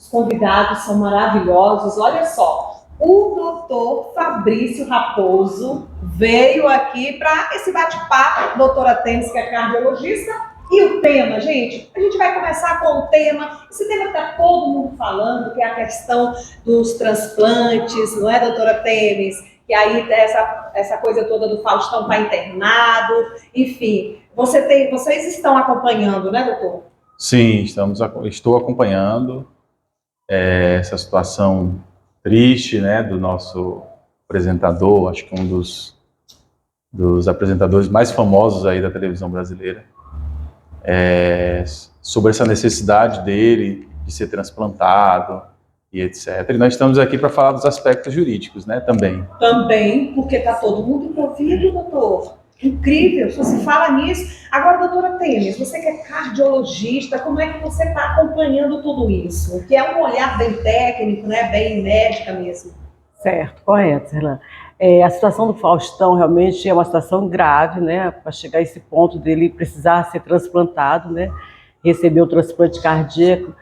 Os convidados são maravilhosos. Olha só, o doutor Fabrício Raposo veio aqui para esse bate-papo, doutora Tênis, que é cardiologista, e o tema, gente, a gente vai começar com o tema, esse tema que está todo mundo falando, que é a questão dos transplantes, não é, doutora Tênis? Que aí essa coisa toda do Faustão está internado, enfim. Vocês estão acompanhando, né, doutor? Sim, estou acompanhando essa situação triste, né, do nosso apresentador, acho que um dos apresentadores mais famosos aí da televisão brasileira, sobre essa necessidade dele de ser transplantado e etc. E nós estamos aqui para falar dos aspectos jurídicos, né, também. Também, porque está todo mundo envolvido, doutor. Incrível, só se fala nisso. Agora, doutora Tênis, você que é cardiologista, como é que você está acompanhando tudo isso? Que é um olhar bem técnico, né? Bem médica mesmo. Certo, correto, Serlan. A situação do Faustão realmente é uma situação grave, né? Para chegar a esse ponto dele precisar ser transplantado, né? Receber o transplante cardíaco.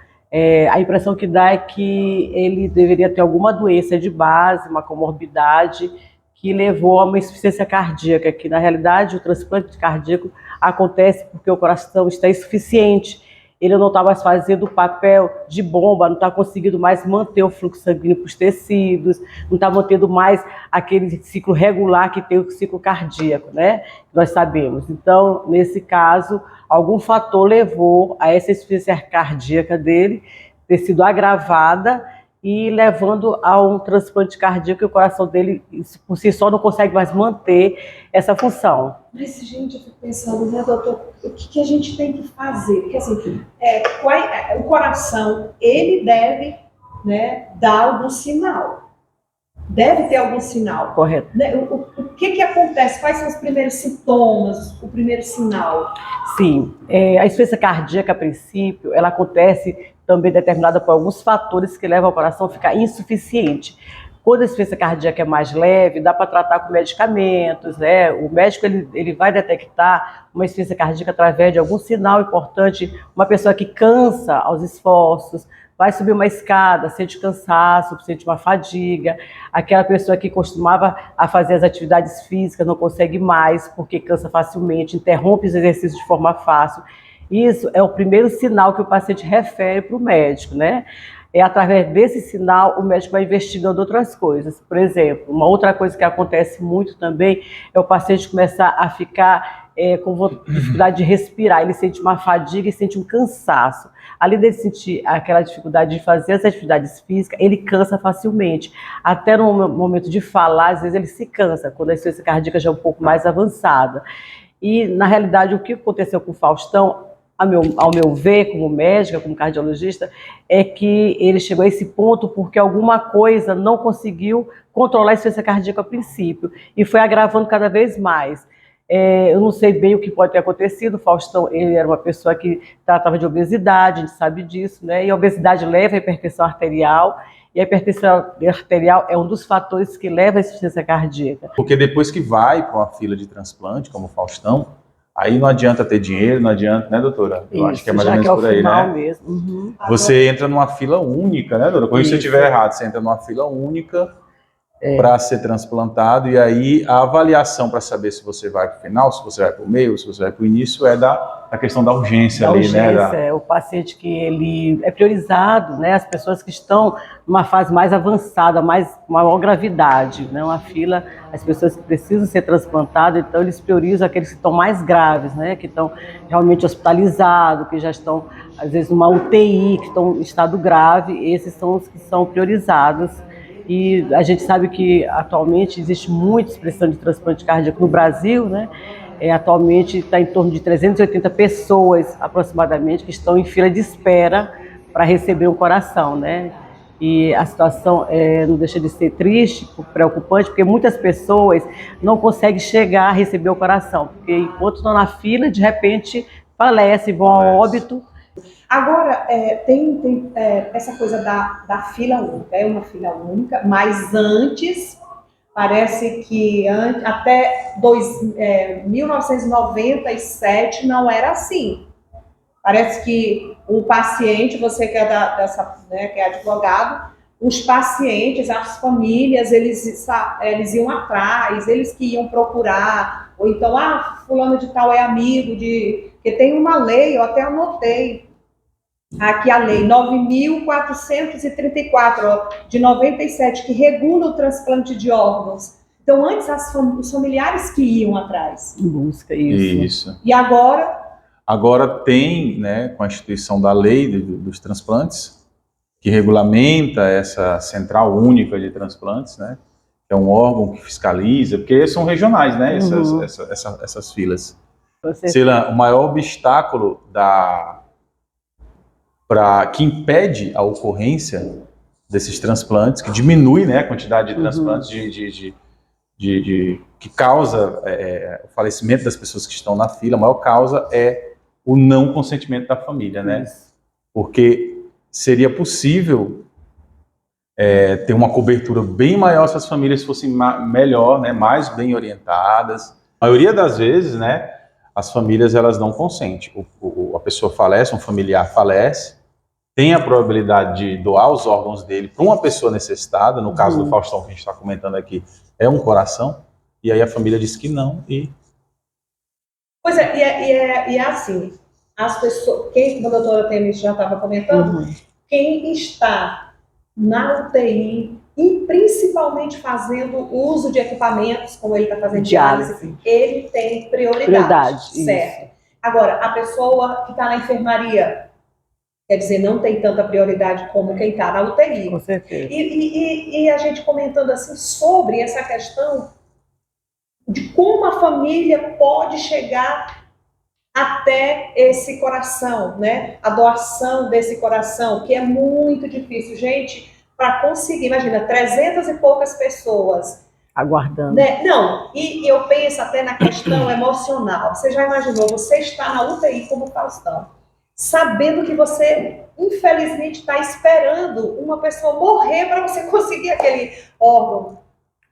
A impressão que dá é que ele deveria ter alguma doença de base, uma comorbidade, que levou a uma insuficiência cardíaca, que na realidade o transplante cardíaco acontece porque o coração está insuficiente, ele não está mais fazendo o papel de bomba, não está conseguindo mais manter o fluxo sanguíneo para os tecidos, não está mantendo mais aquele ciclo regular que tem o ciclo cardíaco, né? Nós sabemos. Então, nesse caso, algum fator levou a essa insuficiência cardíaca dele ter sido agravada e levando a um transplante cardíaco, e o coração dele, por si só, não consegue mais manter essa função. Mas, gente, eu fico pensando, né, doutor, o que a gente tem que fazer? Porque, assim, o coração, ele deve, né, dar algum sinal. Deve ter algum sinal. Correto. O que acontece? Quais são os primeiros sintomas, o primeiro sinal? Sim, a insuficiência cardíaca, a princípio, ela acontece também determinada por alguns fatores que levam ao coração a ficar insuficiente. Quando a insuficiência cardíaca é mais leve, dá para tratar com medicamentos, né? O médico ele vai detectar uma insuficiência cardíaca através de algum sinal importante. Uma pessoa que cansa aos esforços, vai subir uma escada, sente cansaço, sente uma fadiga. Aquela pessoa que costumava a fazer as atividades físicas não consegue mais porque cansa facilmente, interrompe os exercícios de forma fácil. Isso é o primeiro sinal que o paciente refere para o médico, né? Através desse sinal, o médico vai investigando outras coisas. Por exemplo, uma outra coisa que acontece muito também é o paciente começar a ficar com dificuldade de respirar, ele sente uma fadiga e sente um cansaço. Além de sentir aquela dificuldade de fazer as atividades físicas, ele cansa facilmente. Até no momento de falar, às vezes ele se cansa, quando a insuficiência cardíaca já é um pouco mais avançada. E, na realidade, o que aconteceu com o Faustão, ao meu ver, como médica, como cardiologista, é que ele chegou a esse ponto porque alguma coisa não conseguiu controlar a insuficiência cardíaca a princípio e foi agravando cada vez mais. Eu não sei bem o que pode ter acontecido. O Faustão, ele era uma pessoa que tratava de obesidade, a gente sabe disso, né? E a obesidade leva à hipertensão arterial, e a hipertensão arterial é um dos fatores que leva à insuficiência cardíaca. Porque depois que vai para uma fila de transplante, como o Faustão, aí não adianta ter dinheiro, não adianta, né, doutora? Eu acho que é mais ou menos por aí, né? Mesmo. Uhum. Você entra numa fila única, né, doutora? Quando você estiver errado, você entra numa fila única para ser transplantado, e aí a avaliação para saber se você vai para o final, se você vai para o meio, se você vai para o início, é da questão da urgência ali, né? O paciente que ele é priorizado, né? As pessoas que estão numa fase mais avançada, maior gravidade, né? Uma fila, as pessoas que precisam ser transplantadas, então eles priorizam aqueles que estão mais graves, né? Que estão realmente hospitalizados, que já estão, às vezes, numa UTI, que estão em estado grave. Esses são os que são priorizados. E a gente sabe que atualmente existe muita expressão de transplante cardíaco no Brasil, né? Atualmente está em torno de 380 pessoas aproximadamente que estão em fila de espera para receber um coração, né? E a situação não deixa de ser triste, preocupante, porque muitas pessoas não conseguem chegar a receber o coração, porque enquanto estão na fila, de repente falecem, vão a óbito. Agora, tem essa coisa da fila única, é uma fila única, mas antes, parece que até 1997 não era assim. Parece que o paciente, você que é que é advogado, os pacientes, as famílias, eles iam atrás, eles que iam procurar, ou então, fulano de tal é amigo porque tem uma lei, eu até anotei aqui a lei 9.434 de 97, que regula o transplante de órgãos. Então, antes os familiares que iam atrás. Em busca, isso. Isso. E agora? Agora tem, né, com a instituição da lei dos transplantes, que regulamenta essa central única de transplantes, né, que é um órgão que fiscaliza, porque são regionais, né, essas filas. Sheila, o maior obstáculo que impede a ocorrência desses transplantes, que diminui, né, a quantidade de transplantes que causa o falecimento das pessoas que estão na fila, a maior causa é o não consentimento da família, né? Porque seria possível ter uma cobertura bem maior se as famílias fossem melhor, né, mais bem orientadas. A maioria das vezes, né, as famílias elas não consentem. A pessoa falece, um familiar falece, tem a probabilidade de doar os órgãos dele para uma pessoa necessitada, no caso do Faustão que a gente está comentando aqui, é um coração, e aí a família diz que não. Pois é, e é assim, as pessoas, como a doutora Temis já estava comentando, quem está na UTI e principalmente fazendo uso de equipamentos, como ele está fazendo diálise, ele tem prioridade, certo? Isso. Agora, a pessoa que está na enfermaria, quer dizer, não tem tanta prioridade como quem está na UTI. Com certeza. E a gente comentando assim sobre essa questão de como a família pode chegar até esse coração, né? A doação desse coração, que é muito difícil. Gente, para conseguir, imagina, 300 e poucas pessoas aguardando. Né? Não, e eu penso até na questão emocional. Você já imaginou, você está na UTI como Faustão, sabendo que você, infelizmente, está esperando uma pessoa morrer para você conseguir aquele órgão.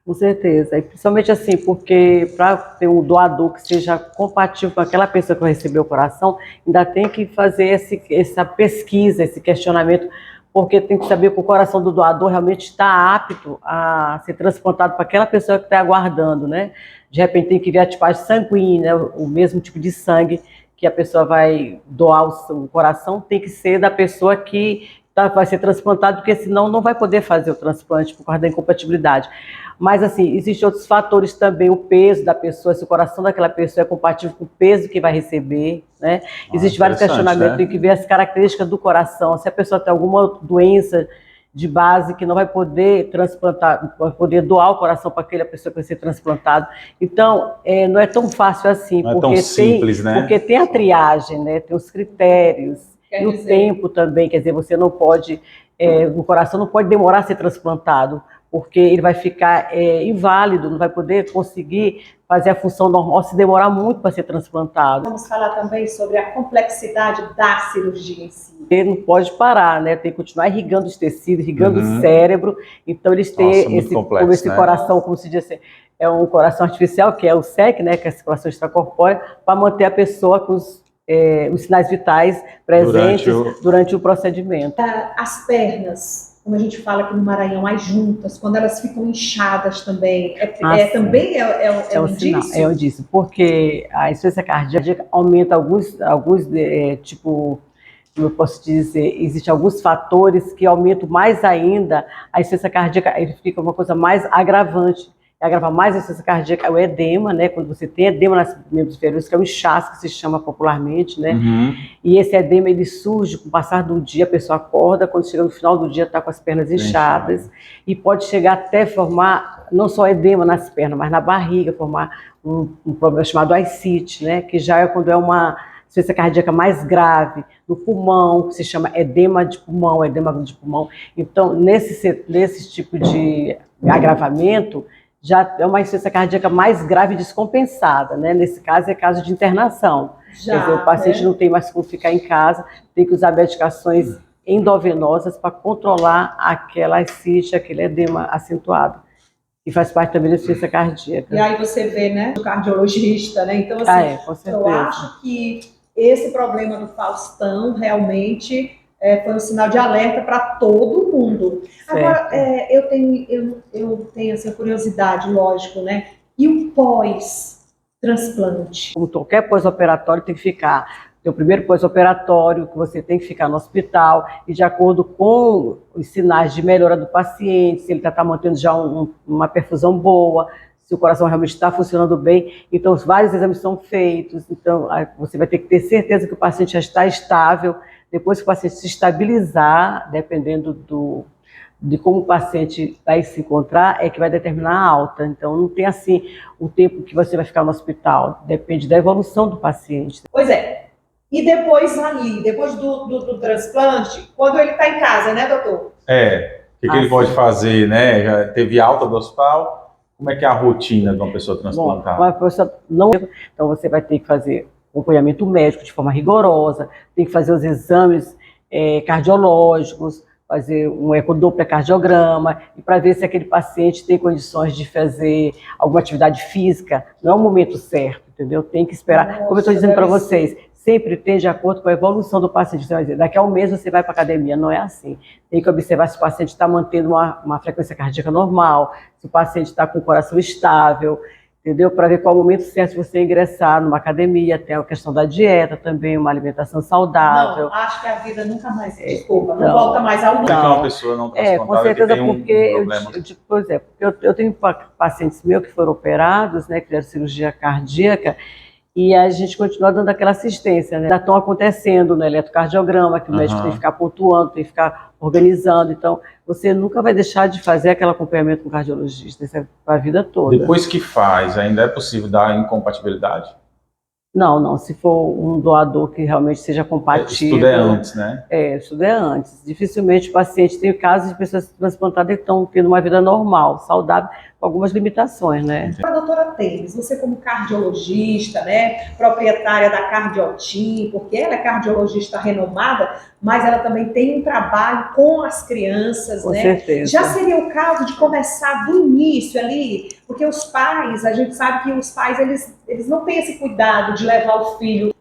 Com certeza, e principalmente assim, porque para ter um doador que seja compatível com aquela pessoa que vai receber o coração, ainda tem que fazer essa pesquisa, esse questionamento, porque tem que saber que o coração do doador realmente está apto a ser transplantado para aquela pessoa que está aguardando, né? De repente tem que ver a tipagem sanguínea, o mesmo tipo de sangue que a pessoa vai doar o coração tem que ser da pessoa que vai ser transplantado, porque senão não vai poder fazer o transplante por causa da incompatibilidade. Mas, assim, existem outros fatores também, o peso da pessoa, se o coração daquela pessoa é compatível com o peso que vai receber, né? Existem vários questionamentos, né? Tem que ver as características do coração, se a pessoa tem alguma doença de base que não vai poder transplantar, vai poder doar o coração para aquela pessoa que vai ser transplantado. Então, não é tão fácil assim, não porque é tão simples, né? Porque tem a triagem, né? Tem os critérios, e o tempo também, quer dizer, você não pode, o coração não pode demorar a ser transplantado, porque ele vai ficar inválido, não vai poder conseguir fazer a função normal se demorar muito para ser transplantado. Vamos falar também sobre a complexidade da cirurgia em si. Ele não pode parar, né? Tem que continuar irrigando os tecidos, irrigando o cérebro. Então eles têm esse coração, como se diz assim, é um coração artificial, que é o SEC, né? Que é a circulação extracorpórea, para manter a pessoa com os sinais vitais presentes durante o procedimento. As pernas, como a gente fala aqui no Maranhão, as juntas, quando elas ficam inchadas também, também é um indício? É um indício, porque a insuficiência cardíaca aumenta alguns tipo, como eu posso dizer, existem alguns fatores que aumentam mais ainda a insuficiência cardíaca, ele fica uma coisa mais agravante. Agrava mais a insuficiência cardíaca, o edema, né? Quando você tem edema nas membros inferiores, que é o inchaço que se chama popularmente, né? E esse edema, ele surge com o passar do dia, a pessoa acorda, quando chega no final do dia está com as pernas inchadas, e pode chegar até formar, não só edema nas pernas, mas na barriga, formar um problema chamado ascite, né? Que já é quando é uma insuficiência cardíaca mais grave, no pulmão, que se chama edema de pulmão, Então, nesse tipo de agravamento, já é uma insuficiência cardíaca mais grave e descompensada, né? Nesse caso, é caso de internação. Quer dizer, o paciente não tem mais como ficar em casa, tem que usar medicações endovenosas para controlar aquela ascite, aquele edema acentuado. E faz parte também da insuficiência cardíaca. E aí você vê, né, o cardiologista, né? Então, assim, com certeza. eu acho que esse problema do Faustão realmente foi um sinal de alerta para todo mundo. Certo. Agora, eu tenho essa curiosidade, lógico, né? E o pós-transplante? Como qualquer pós-operatório tem que ficar, tem o primeiro pós-operatório, que você tem que ficar no hospital, e de acordo com os sinais de melhora do paciente, se ele está mantendo já uma perfusão boa, se o coração realmente está funcionando bem, então vários exames são feitos, então você vai ter que ter certeza que o paciente já está estável. Depois que o paciente se estabilizar, dependendo de como o paciente vai se encontrar, é que vai determinar a alta. Então, não tem assim o tempo que você vai ficar no hospital. Depende da evolução do paciente. Pois é. E depois depois do transplante, quando ele está em casa, né, doutor? O que ele pode fazer, né? Já teve alta do hospital, como é que é a rotina de uma pessoa transplantada? Uma pessoa não... Então, você vai ter que fazer acompanhamento médico de forma rigorosa, tem que fazer os exames cardiológicos, fazer um ecodopplercardiograma, e para ver se aquele paciente tem condições de fazer alguma atividade física. Não é o momento certo, entendeu? Tem que esperar. Nossa, como eu estou dizendo para vocês, sempre tem de acordo com a evolução do paciente. Você vai dizer, daqui a um mês você vai para a academia. Não é assim. Tem que observar se o paciente está mantendo uma frequência cardíaca normal, se o paciente está com o coração estável, entendeu? Para ver qual o momento certo de você ingressar numa academia. Tem a questão da dieta também, uma alimentação saudável. Não, acho que a vida nunca mais, desculpa, não volta mais ao Por que uma pessoa não transplantada com certeza, tem porque problema? Por exemplo, eu tenho pacientes meus que foram operados, né, que fizeram cirurgia cardíaca, e a gente continua dando aquela assistência, né? Já estão acontecendo no eletrocardiograma, que o médico tem que ficar pontuando, tem que ficar organizando. Então, você nunca vai deixar de fazer aquele acompanhamento com o cardiologista, isso é para a vida toda. Depois que faz, ainda é possível dar incompatibilidade? Não, se for um doador que realmente seja compatível... Isso tudo é antes, né? Isso tudo é antes. Dificilmente o paciente tem casos de pessoas transplantadas que estão tendo uma vida normal, saudável, com algumas limitações, né? Doutora Tênis, você como cardiologista, né, proprietária da Cardiotim, porque ela é cardiologista renomada, mas ela também tem um trabalho com as crianças, Com né? certeza. Já seria o caso de começar do início ali, porque os pais, a gente sabe que os pais, eles não têm esse cuidado de levar o filho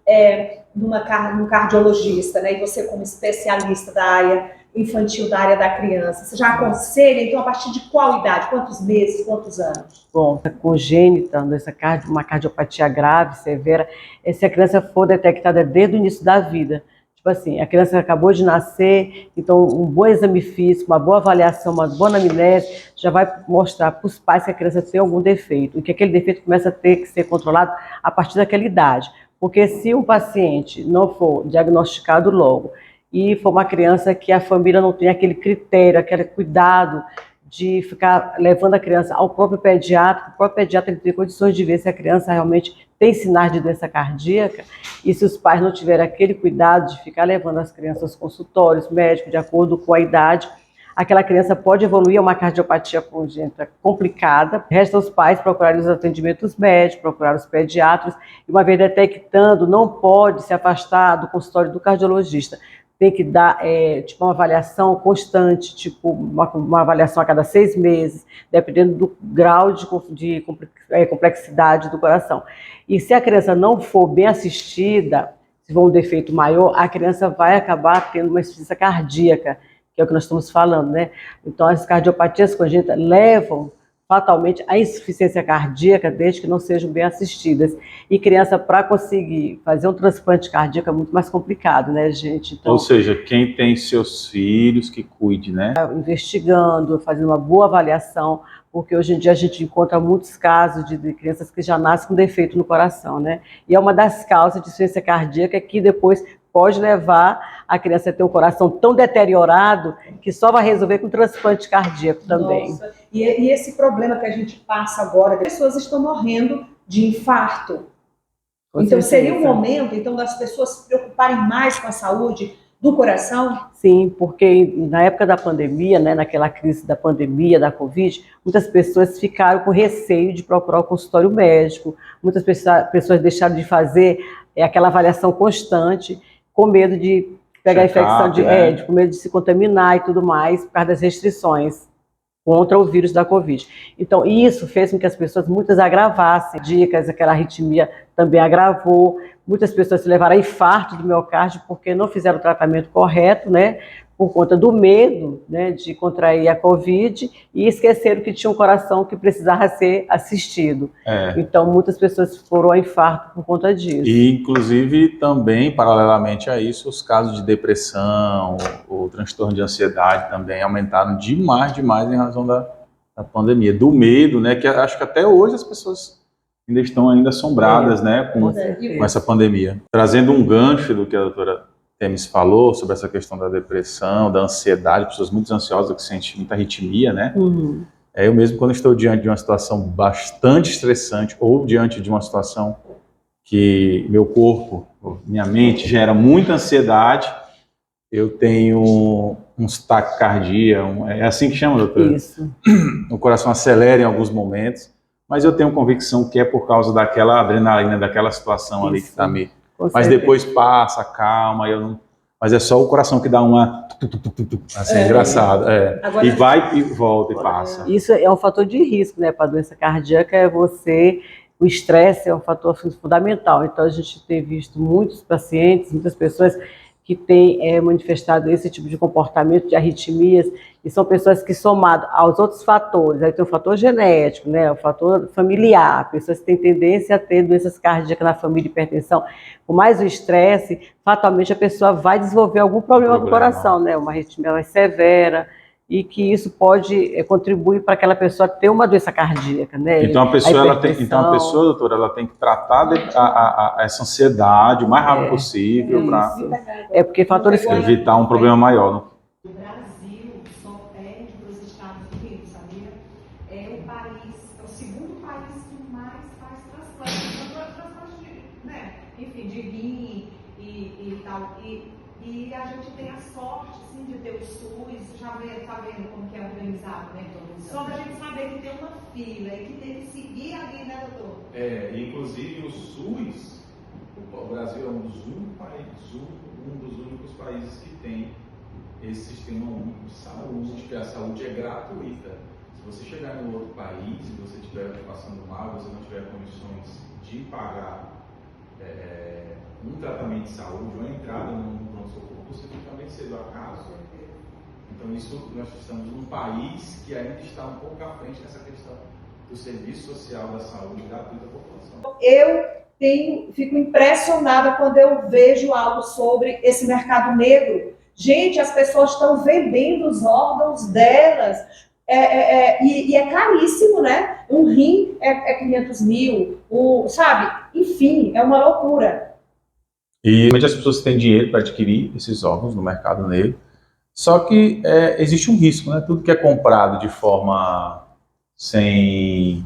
num cardiologista, né? E você como especialista da área infantil, da área da criança, você já aconselha, então, a partir de qual idade? Quantos meses, quantos anos? Bom, congênita, uma cardiopatia grave, severa, se a criança for detectada desde o início da vida. Tipo assim, a criança acabou de nascer, então um bom exame físico, uma boa avaliação, uma boa anamnese, já vai mostrar para os pais que a criança tem algum defeito, e que aquele defeito começa a ter que ser controlado a partir daquela idade. Porque se um paciente não for diagnosticado logo, e for uma criança que a família não tem aquele critério, aquele cuidado de ficar levando a criança ao próprio pediatra, o próprio pediatra tem condições de ver se a criança realmente tem sinais de doença cardíaca, e se os pais não tiverem aquele cuidado de ficar levando as crianças aos consultórios médicos de acordo com a idade, aquela criança pode evoluir a uma cardiopatia congênita complicada. Resta aos pais procurarem os atendimentos médicos, procurar os pediatras, e uma vez detectando, não pode se afastar do consultório do cardiologista. Tem que dar uma avaliação constante, tipo uma avaliação a cada 6 meses, dependendo do grau de complexidade do coração. E se a criança não for bem assistida, se for um defeito maior, a criança vai acabar tendo uma insuficiência cardíaca, que é o que nós estamos falando, né? Então, as cardiopatias congênitas levam fatalmente à insuficiência cardíaca, desde que não sejam bem assistidas. E criança, para conseguir fazer um transplante cardíaco, é muito mais complicado, né, gente? Então, ou seja, quem tem seus filhos, que cuide, né? Investigando, fazendo uma boa avaliação, porque hoje em dia a gente encontra muitos casos de crianças que já nascem com defeito no coração, né? E é uma das causas de insuficiência cardíaca que depois pode levar a criança a ter um coração tão deteriorado que só vai resolver com transplante cardíaco também. Nossa, e esse problema que a gente passa agora, as pessoas estão morrendo de infarto. Então seria um momento das pessoas se preocuparem mais com a saúde do coração? Sim, porque na época da pandemia, né, naquela crise da pandemia, da Covid, muitas pessoas ficaram com receio de procurar o consultório médico, muitas pessoas deixaram de fazer aquela avaliação constante, com medo de pegar infecção, com medo de se contaminar e tudo mais, por causa das restrições. contra o vírus da Covid. Então, isso fez com que as pessoas, muitas agravassem dicas, aquela arritmia também agravou, muitas pessoas se levaram a infarto do miocárdio porque não fizeram o tratamento correto, né, por conta do medo, né, de contrair a Covid e esqueceram que tinha um coração que precisava ser assistido. Então, muitas pessoas foram a infarto por conta disso. E, inclusive, também, paralelamente a isso, os casos de depressão, o transtorno de ansiedade também aumentaram demais em razão da pandemia, do medo, né, que acho que até hoje as pessoas ainda estão assombradas, né, com essa pandemia. Trazendo um gancho do que a doutora Themis falou sobre essa questão da depressão, da ansiedade, pessoas muito ansiosas que sentem muita arritmia, né? Eu mesmo, quando estou diante de uma situação bastante estressante ou diante de uma situação que meu corpo, minha mente gera muita ansiedade, eu tenho taquicardia, é assim que chama, doutora? Isso. O coração acelera em alguns momentos, mas eu tenho convicção que é por causa daquela adrenalina, daquela situação ali que está me... Mas depois passa, calma, mas é só o coração que dá uma... Assim, engraçado. Agora, e vai e volta e passa. Isso é um fator de risco, né, para a doença cardíaca, o estresse é um fator fundamental. Então, a gente tem visto muitos pacientes, muitas pessoas que têm manifestado esse tipo de comportamento de arritmias, e são pessoas que, somado aos outros fatores, aí tem o fator genético, né, o fator familiar, pessoas que têm tendência a ter doenças cardíacas na família, hipertensão, com mais o estresse, fatalmente a pessoa vai desenvolver algum problema do coração, né, uma arritmia mais severa, e que isso pode contribuir para aquela pessoa ter uma doença cardíaca, né? Então a pessoa, doutora, ela tem que tratar essa ansiedade o mais rápido possível para porque fatores evitar um problema maior. O Brasil só perde para os Estados Unidos, sabia? É o segundo país que mais faz transplante, né? Enfim, de rim e tal. E a gente tem a sorte, sim, de ter o SUS, tá vendo como que é organizado, né? Só da gente saber que tem uma fila e que tem que seguir ali, né, doutor? Inclusive o SUS, o Brasil é um dos únicos países que tem esse sistema único de saúde, que a saúde é gratuita. Se você chegar em outro país e você estiver passando mal, você não tiver condições de pagar um tratamento de saúde, uma entrada no pronto-socorro, você fica bem cedo a casa. Então nós estamos num país que ainda está um pouco à frente nessa questão do serviço social da saúde gratuita à população. Eu fico impressionada quando eu vejo algo sobre esse mercado negro. Gente, as pessoas estão vendendo os órgãos delas, e é caríssimo, né? Um rim é 500 mil, sabe? Enfim, é uma loucura. E as pessoas têm dinheiro para adquirir esses órgãos no mercado negro, só que existe um risco, né? Tudo que é comprado de forma sem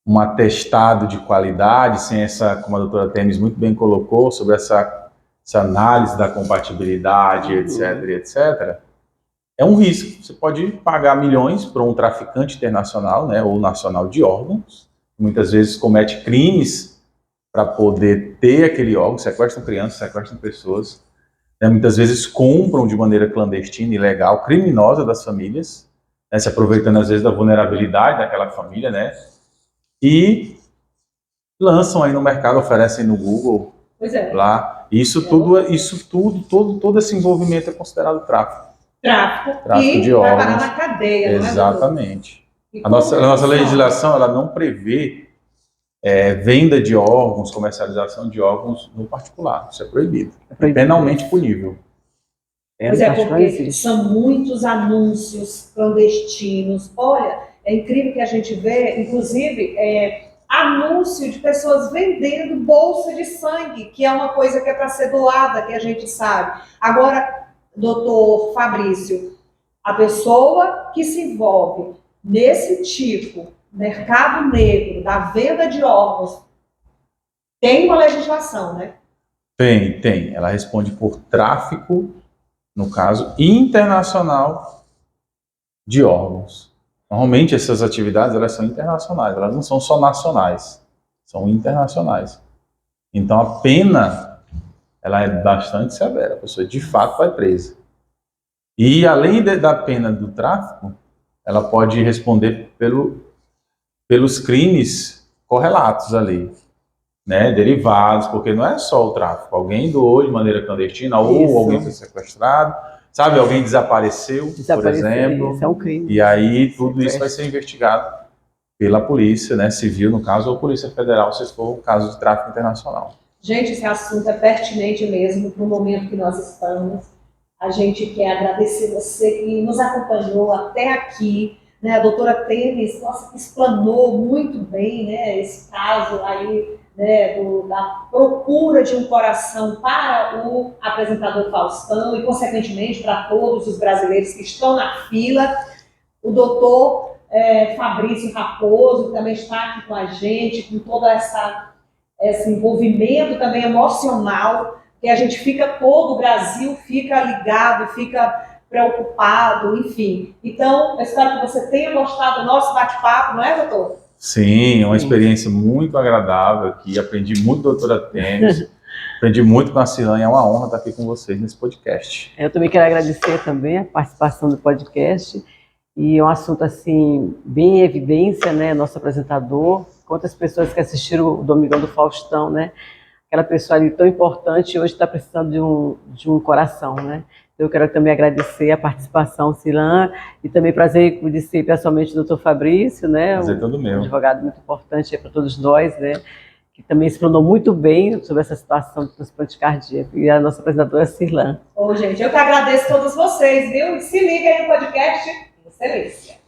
um atestado de qualidade, sem como a doutora Themis muito bem colocou, sobre essa análise da compatibilidade, etc., é um risco. Você pode pagar milhões para um traficante internacional, né, ou nacional de órgãos, que muitas vezes comete crimes para poder ter aquele órgão, sequestram crianças, sequestram pessoas, né, muitas vezes compram de maneira clandestina, ilegal, criminosa das famílias, né, se aproveitando às vezes da vulnerabilidade daquela família, né, e lançam aí no mercado, oferecem no Google, lá. Todo esse envolvimento é considerado tráfico. Tráfico de órgãos. Vai parar na cadeia, exatamente. A nossa legislação, ela não prevê venda de órgãos, comercialização de órgãos no particular. Isso é proibido. É penalmente punível. Porque são muitos anúncios clandestinos. Olha, é incrível que a gente vê, inclusive, anúncio de pessoas vendendo bolsa de sangue, que é uma coisa que é para ser doada, que a gente sabe. Agora, doutor Fabrício, a pessoa que se envolve nesse tipo, mercado negro, da venda de órgãos, tem uma legislação, né? Tem. Ela responde por tráfico, no caso, internacional de órgãos. Normalmente essas atividades elas são internacionais, elas não são só nacionais, são internacionais. Então a pena ela é bastante severa, a pessoa de fato vai presa. E além da pena do tráfico, ela pode responder pelos crimes correlatos ali, né, derivados, porque não é só o tráfico. Alguém doou de maneira clandestina, ou alguém foi sequestrado, sabe? Alguém desapareceu, por exemplo. Isso é um crime. E aí tudo isso vai ser investigado pela polícia, né, civil no caso, ou polícia federal, se for o caso de tráfico internacional. Gente, esse assunto é pertinente mesmo para o momento que nós estamos. A gente quer agradecer você que nos acompanhou até aqui, né? A doutora Tênis, nossa, explanou muito bem, né, esse caso aí, né, da procura de um coração para o apresentador Faustão e, consequentemente, para todos os brasileiros que estão na fila. O doutor Fabrício Raposo também está aqui com a gente, com todo esse envolvimento também emocional, que a gente todo o Brasil fica ligado, fica preocupado, enfim. Então, eu espero que você tenha gostado do nosso bate-papo, não é, doutor? Sim, é uma experiência muito agradável aqui, aprendi muito com a doutora Tênis, aprendi muito com a Cilane, é uma honra estar aqui com vocês nesse podcast. Eu também quero agradecer também a participação do podcast, e é um assunto assim, bem em evidência, né, nosso apresentador, quantas pessoas que assistiram o Domingão do Faustão, né, aquela pessoa ali tão importante, hoje está precisando de um coração, né. Eu quero também agradecer a participação, Cilan, e também prazer conhecer pessoalmente o doutor Fabrício, né, um advogado muito importante para todos nós, né, que também explanou muito bem sobre essa situação do transplante cardíaco, e a nossa apresentadora Cilan. Ô, gente, eu que agradeço a todos vocês, viu? Se liga aí no podcast, excelência.